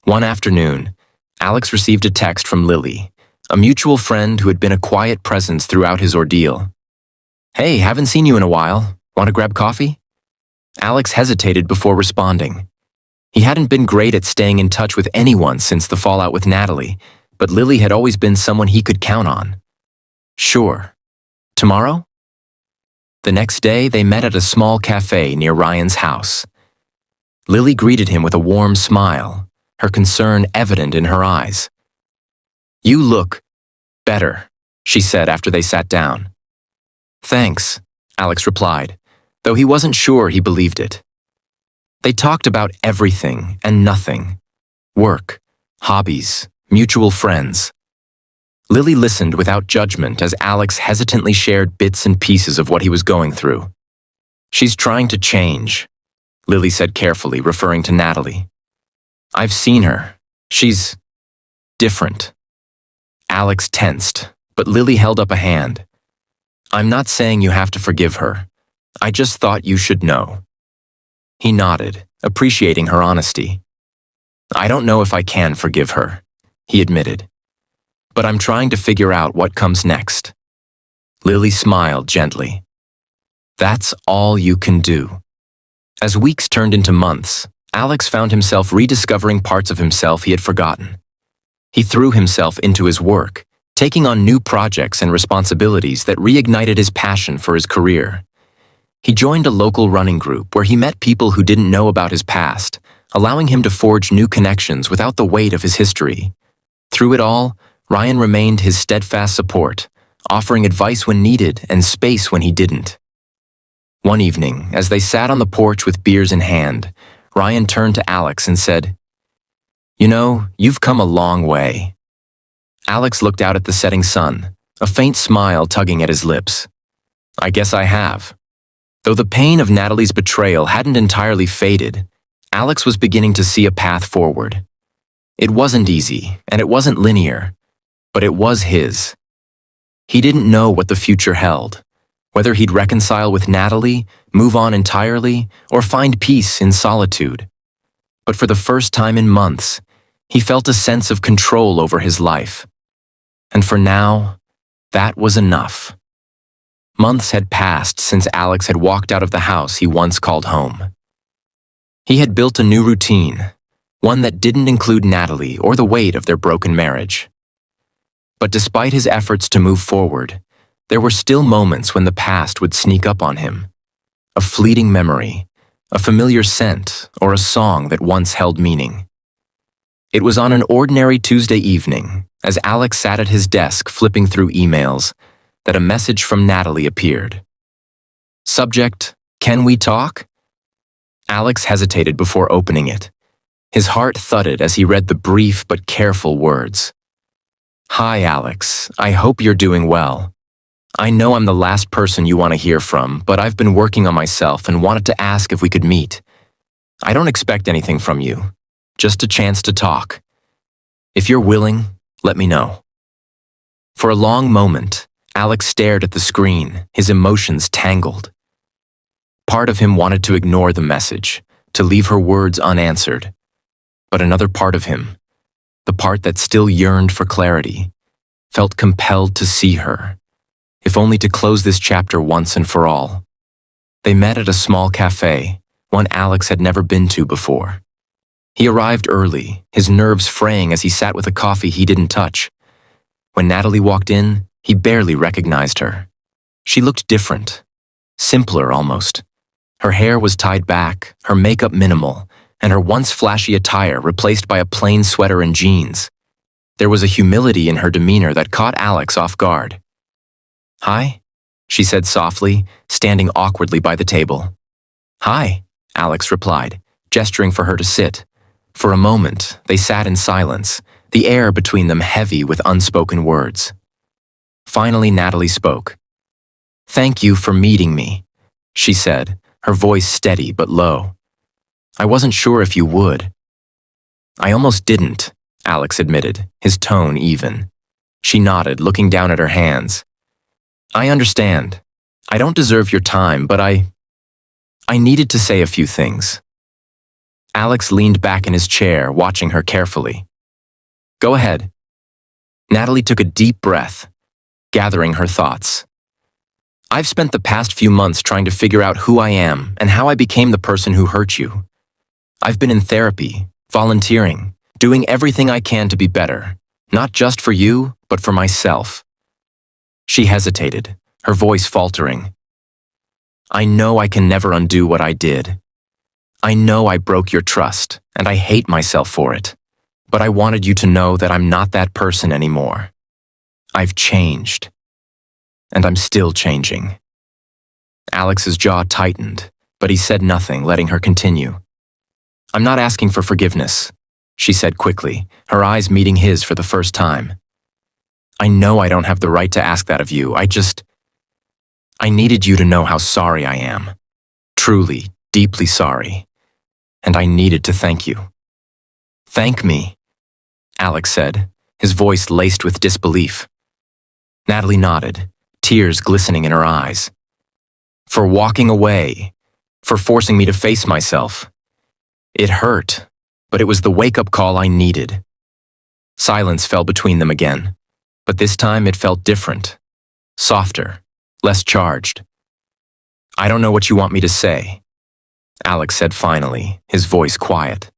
One afternoon, Alex received a text from Lily, a mutual friend who had been a quiet presence throughout his ordeal. "Hey, haven't seen you in a while. Want to grab coffee?" Alex hesitated before responding. He hadn't been great at staying in touch with anyone since the fallout with Natalie, but Lily had always been someone he could count on. "Sure. Tomorrow?" The next day, they met at a small cafe near Ryan's house. Lily greeted him with a warm smile, her concern evident in her eyes. "You look better," she said after they sat down. "Thanks," Alex replied, though he wasn't sure he believed it. They talked about everything and nothing: work, hobbies, mutual friends. Lily listened without judgment as Alex hesitantly shared bits and pieces of what he was going through. "She's trying to change," Lily said carefully, referring to Natalie. "I've seen her. She's different." Alex tensed, but Lily held up a hand. "I'm not saying you have to forgive her. I just thought you should know." He nodded, appreciating her honesty. "I don't know if I can forgive her," he admitted. "But I'm trying to figure out what comes next." Lily smiled gently. "That's all you can do." As weeks turned into months, Alex found himself rediscovering parts of himself he had forgotten. He threw himself into his work, taking on new projects and responsibilities that reignited his passion for his career. He joined a local running group where he met people who didn't know about his past, allowing him to forge new connections without the weight of his history. Through it all, Ryan remained his steadfast support, offering advice when needed and space when he didn't. One evening, as they sat on the porch with beers in hand, Ryan turned to Alex and said, "You know, you've come a long way." Alex looked out at the setting sun, a faint smile tugging at his lips. "I guess I have." Though the pain of Natalie's betrayal hadn't entirely faded, Alex was beginning to see a path forward. It wasn't easy, and it wasn't linear, but it was his. He didn't know what the future held, whether he'd reconcile with Natalie, move on entirely, or find peace in solitude. But for the first time in months, he felt a sense of control over his life. And for now, that was enough. Months had passed since Alex had walked out of the house he once called home. He had built a new routine, one that didn't include Natalie or the weight of their broken marriage. But despite his efforts to move forward, there were still moments when the past would sneak up on him. A fleeting memory, a familiar scent, or a song that once held meaning. It was on an ordinary Tuesday evening, as Alex sat at his desk flipping through emails, that a message from Natalie appeared. Subject: "Can we talk?" Alex hesitated before opening it. His heart thudded as he read the brief but careful words. "Hi, Alex. I hope you're doing well. I know I'm the last person you want to hear from, but I've been working on myself and wanted to ask if we could meet. I don't expect anything from you, just a chance to talk. If you're willing, let me know." For a long moment, Alex stared at the screen, his emotions tangled. Part of him wanted to ignore the message, to leave her words unanswered. But another part of him, the part that still yearned for clarity, felt compelled to see her, if only to close this chapter once and for all. They met at a small cafe, one Alex had never been to before. He arrived early, his nerves fraying as he sat with a coffee he didn't touch. When Natalie walked in, he barely recognized her. She looked different, simpler almost. Her hair was tied back, her makeup minimal, and her once flashy attire replaced by a plain sweater and jeans. There was a humility in her demeanor that caught Alex off guard. "Hi," she said softly, standing awkwardly by the table. "Hi," Alex replied, gesturing for her to sit. For a moment, they sat in silence, the air between them heavy with unspoken words. Finally, Natalie spoke. "Thank you for meeting me," she said, her voice steady but low. "I wasn't sure if you would." "I almost didn't," Alex admitted, his tone even. She nodded, looking down at her hands. "I understand. I don't deserve your time, but I needed to say a few things." Alex leaned back in his chair, watching her carefully. "Go ahead." Natalie took a deep breath, gathering her thoughts. "I've spent the past few months trying to figure out who I am and how I became the person who hurt you. I've been in therapy, volunteering, doing everything I can to be better, not just for you, but for myself." She hesitated, her voice faltering. "I know I can never undo what I did. I know I broke your trust, and I hate myself for it. But I wanted you to know that I'm not that person anymore. I've changed. And I'm still changing." Alex's jaw tightened, but he said nothing, letting her continue. "I'm not asking for forgiveness," she said quickly, her eyes meeting his for the first time. "I know I don't have the right to ask that of you. I needed you to know how sorry I am. Truly, deeply sorry. And I needed to thank you." "Thank me," Alex said, his voice laced with disbelief. Natalie nodded, tears glistening in her eyes. "For walking away, for forcing me to face myself. It hurt, but it was the wake-up call I needed." Silence fell between them again, but this time it felt different, softer, less charged. "I don't know what you want me to say," Alex said finally, his voice quiet.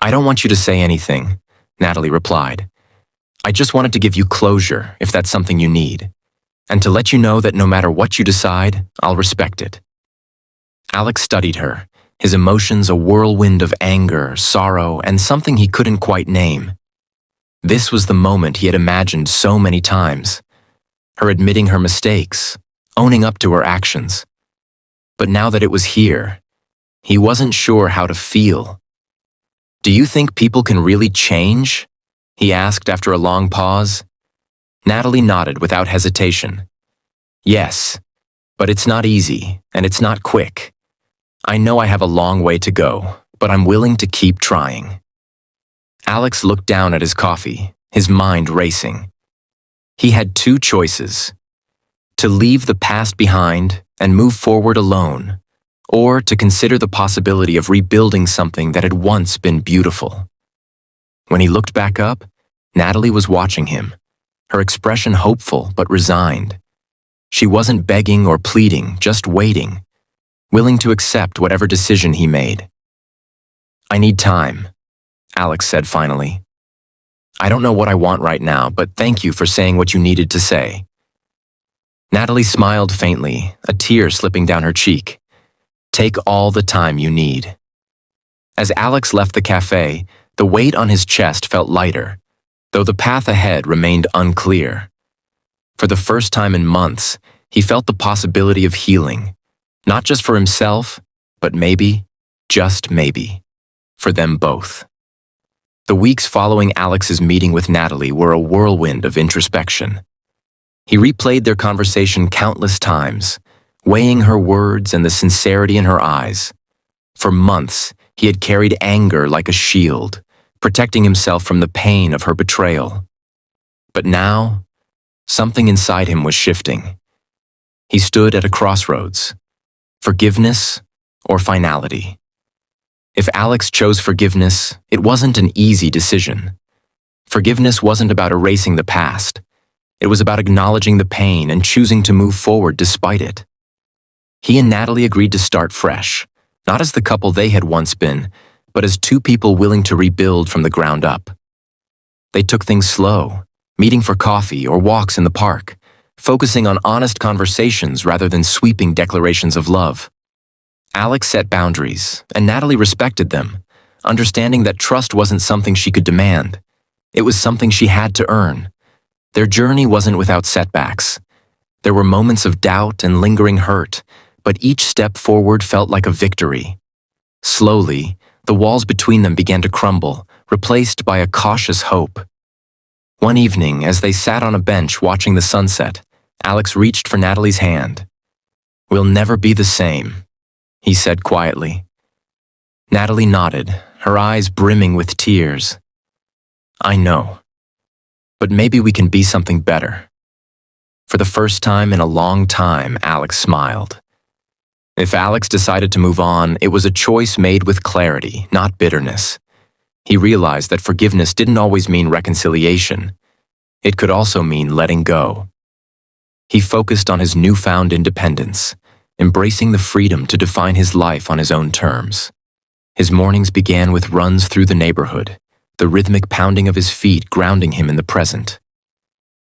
"I don't want you to say anything," Natalie replied. "I just wanted to give you closure, if that's something you need, and to let you know that no matter what you decide, I'll respect it." Alex studied her, his emotions a whirlwind of anger, sorrow, and something he couldn't quite name. This was the moment he had imagined so many times, her admitting her mistakes, owning up to her actions. But now that it was here, he wasn't sure how to feel. "Do you think people can really change?" he asked after a long pause. Natalie nodded without hesitation. "Yes, but it's not easy, and it's not quick. I know I have a long way to go, but I'm willing to keep trying." Alex looked down at his coffee, his mind racing. He had two choices: to leave the past behind and move forward alone, or to consider the possibility of rebuilding something that had once been beautiful. When he looked back up, Natalie was watching him, her expression hopeful but resigned. She wasn't begging or pleading, just waiting, willing to accept whatever decision he made. "I need time," Alex said finally. "I don't know what I want right now, but thank you for saying what you needed to say." Natalie smiled faintly, a tear slipping down her cheek. "Take all the time you need." As Alex left the cafe, the weight on his chest felt lighter, though the path ahead remained unclear. For the first time in months, he felt the possibility of healing, not just for himself, but maybe, just maybe, for them both. The weeks following Alex's meeting with Natalie were a whirlwind of introspection. He replayed their conversation countless times, weighing her words and the sincerity in her eyes. For months, he had carried anger like a shield, protecting himself from the pain of her betrayal. But now, Something inside him was shifting. He stood at a crossroads: forgiveness or finality. If Alex chose forgiveness, it wasn't an easy decision. Forgiveness wasn't about erasing the past. It was about acknowledging the pain and choosing to move forward despite it. He and Natalie agreed to start fresh, not as the couple they had once been, but as two people willing to rebuild from the ground up. They took things slow, meeting for coffee or walks in the park, focusing on honest conversations rather than sweeping declarations of love. Alex set boundaries, and Natalie respected them, understanding that trust wasn't something she could demand. It was something she had to earn. Their journey wasn't without setbacks. There were moments of doubt and lingering hurt, but each step forward felt like a victory. Slowly, the walls between them began to crumble, replaced by a cautious hope. One evening, as they sat on a bench watching the sunset, Alex reached for Natalie's hand. "We'll never be the same," he said quietly. Natalie nodded, her eyes brimming with tears. "I know. But maybe we can be something better." For the first time in a long time, Alex smiled. If Alex decided to move on, it was a choice made with clarity, not bitterness. He realized that forgiveness didn't always mean reconciliation. It could also mean letting go. He focused on his newfound independence, embracing the freedom to define his life on his own terms. His mornings began with runs through the neighborhood, the rhythmic pounding of his feet grounding him in the present.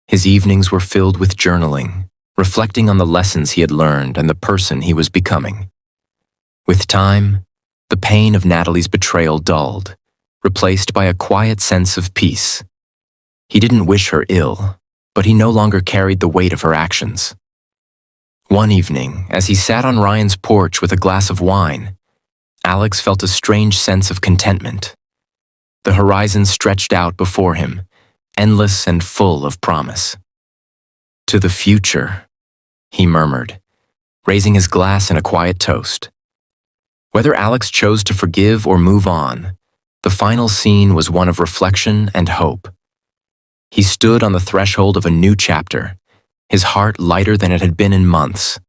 His evenings were filled with journaling, reflecting on the lessons he had learned and the person he was becoming. With time, the pain of Natalie's betrayal dulled, replaced by a quiet sense of peace. He didn't wish her ill, but he no longer carried the weight of her actions. One evening, as he sat on Ryan's porch with a glass of wine, Alex felt a strange sense of contentment. The horizon stretched out before him, endless and full of promise. "To the future," he murmured, raising his glass in a quiet toast. Whether Alex chose to forgive or move on, the final scene was one of reflection and hope. He stood on the threshold of a new chapter, his heart lighter than it had been in months.